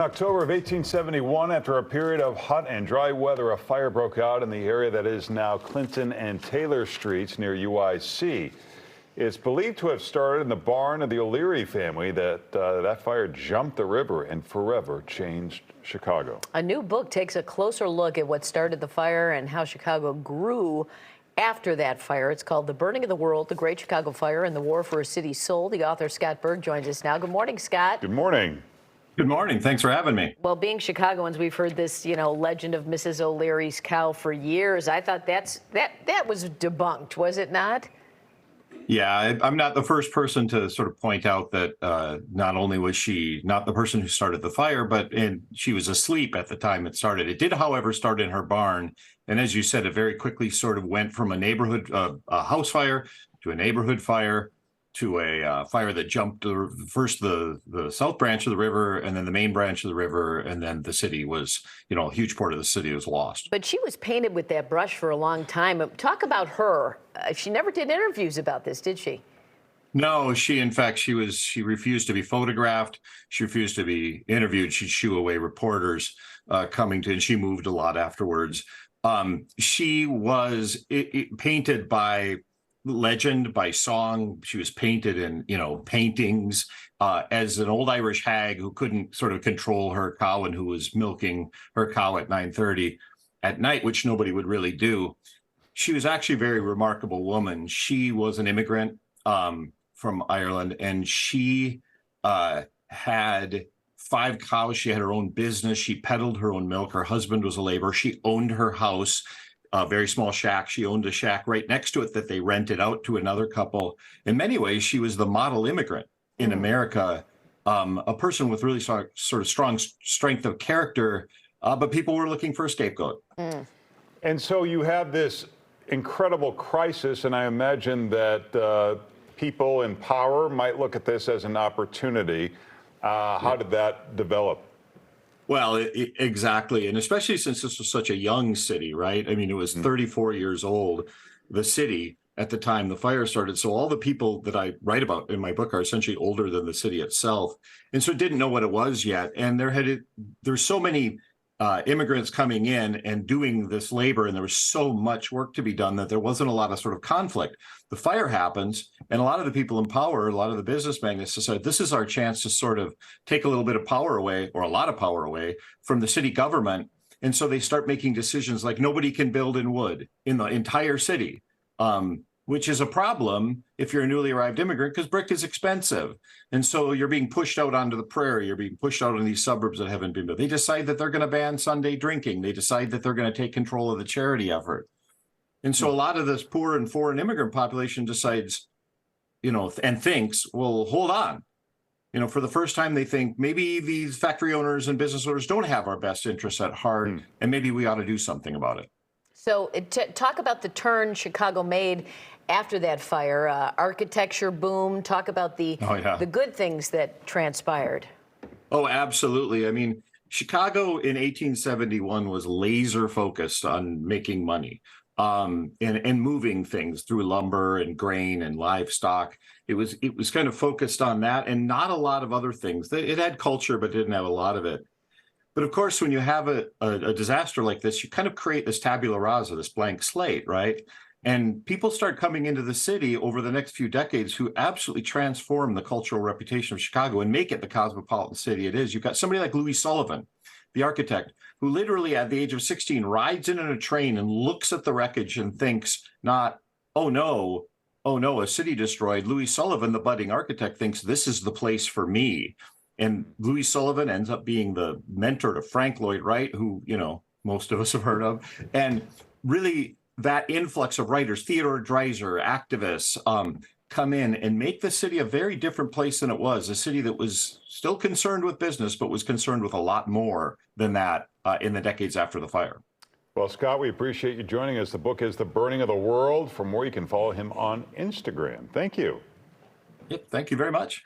October of 1871, after a period of hot and dry weather, a fire broke out in the area that is now Clinton and Taylor Streets near UIC. It's believed to have started in the barn of the O'Leary family. That fire jumped the river and forever changed Chicago. A new book takes a closer look at what started the fire and how Chicago grew after that fire. It's called The Burning of the World, The Great Chicago Fire and the War for a City's Soul. The author, Scott Berg, joins us now. Good morning, Scott. Good morning. Good morning. Thanks for having me. Well, being Chicagoans, we've heard this, legend of Mrs. O'Leary's cow for years. I thought that was debunked, was it not? Yeah, I'm not the first person to sort of point out that not only was she not the person who started the fire, but she was asleep at the time it started. It did, however, start in her barn. And as you said, it very quickly sort of went from a neighborhood, a house fire to a neighborhood fire to a fire that jumped first the south branch of the river and then the main branch of the river. And then the city was, a huge part of the city was lost. But she was painted with that brush for a long time. Talk about her. She never did interviews about this, did she? No, she refused to be photographed. She refused to be interviewed. She'd shoo away reporters coming to, and she moved a lot afterwards. She was painted by legend, by song. She was painted in, paintings as an old Irish hag who couldn't sort of control her cow and who was milking her cow at 9:30 at night, which nobody would really do. She was actually a very remarkable woman. She was an immigrant from Ireland, and she had 5 cows. She had her own business. She peddled her own milk. Her husband was a laborer. She owned her house, a very small shack. She owned a shack right next to it that they rented out to another couple. In many ways, she was the model immigrant in America, a person with really sort of strong strength of character, but people were looking for a scapegoat. And so you have this incredible crisis, and I imagine that people in power might look at this as an opportunity. How did that develop? Well, exactly. And especially since this was such a young city, right? I mean, it was 34 years old, the city at the time the fire started. So all the people that I write about in my book are essentially older than the city itself. And so didn't know what it was yet. And there's so many immigrants coming in and doing this labor, and there was so much work to be done that there wasn't a lot of sort of conflict. The fire happens, and a lot of the people in power, a lot of the business magnates decided this is our chance to sort of take a little bit of power away, or a lot of power away from the city government. And so they start making decisions like nobody can build in wood in the entire city, which is a problem if you're a newly arrived immigrant because brick is expensive. And so you're being pushed out onto the prairie. You're being pushed out in these suburbs that haven't been built. They decide that they're going to ban Sunday drinking. They decide that they're going to take control of the charity effort. And so a lot of this poor and foreign immigrant population decides, and thinks, well, hold on. For the first time, they think maybe these factory owners and business owners don't have our best interests at heart, and maybe we ought to do something about it. So talk about the turn Chicago made after that fire, architecture boom. Talk about the good things that transpired. Oh, absolutely. I mean, Chicago in 1871 was laser focused on making money and moving things through lumber and grain and livestock. It was kind of focused on that and not a lot of other things. It had culture, but didn't have a lot of it. But of course, when you have a disaster like this, you kind of create this tabula rasa, this blank slate, right? And people start coming into the city over the next few decades who absolutely transform the cultural reputation of Chicago and make it the cosmopolitan city it is. You've got somebody like Louis Sullivan, the architect, who literally at the age of 16 rides in a train and looks at the wreckage and thinks not, oh no, a city destroyed. Louis Sullivan, the budding architect, thinks this is the place for me. And Louis Sullivan ends up being the mentor to Frank Lloyd Wright, who, most of us have heard of. And really, that influx of writers, Theodore Dreiser, activists, come in and make the city a very different place than it was, a city that was still concerned with business, but was concerned with a lot more than that in the decades after the fire. Well, Scott, we appreciate you joining us. The book is The Burning of the World. For more, you can follow him on Instagram. Thank you. Yep, thank you very much.